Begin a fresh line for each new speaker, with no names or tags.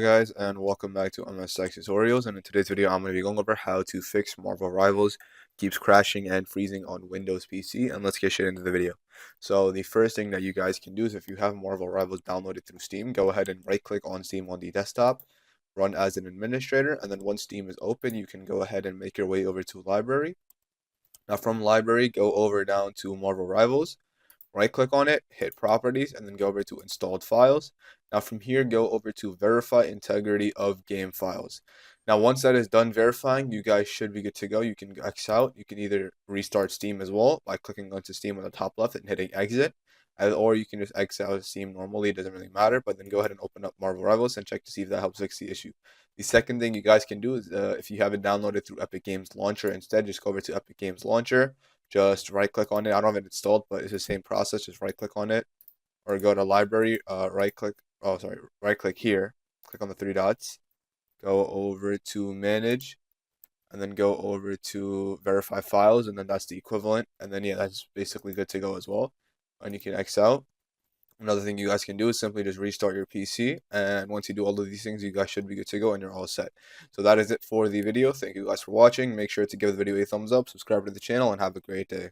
guys, and welcome back to MS Tech Tutorials, and in today's video I'm going to be going over how to fix Marvel Rivals keeps crashing and freezing on Windows PC, and let's get straight into the video. So the first thing that you guys can do is if you have Marvel Rivals downloaded through Steam, go ahead and right click on Steam on the desktop, run as an administrator, and then once Steam is open you can go ahead and make your way over to Library. Now from Library, go over down to Marvel Rivals. Right click on it, hit properties, and then go over to installed files. Now from here, go over to verify integrity of game files. Now once that is done verifying, you guys should be good to go. You can X out. You can either restart Steam as well by clicking onto Steam on the top left and hitting exit. Or you can just X out of Steam normally, it doesn't really matter, but then go ahead and open up Marvel Rivals and check to see if that helps fix the issue. The second thing you guys can do is if you have it downloaded through Epic Games Launcher, instead just go over to Epic Games Launcher. Just right click on it. I don't have it installed, but it's the same process. Just right click on it or go to library, right click. Oh, sorry, right click here. Click on the three dots. Go over to manage and then go over to verify files. And then that's the equivalent. And then, yeah, that's basically good to go as well. And you can X out. Another thing you guys can do is simply just restart your PC, and once you do all of these things, you guys should be good to go and you're all set. So that is it for the video. Thank you guys for watching. Make sure to give the video a thumbs up, subscribe to the channel, and have a great day.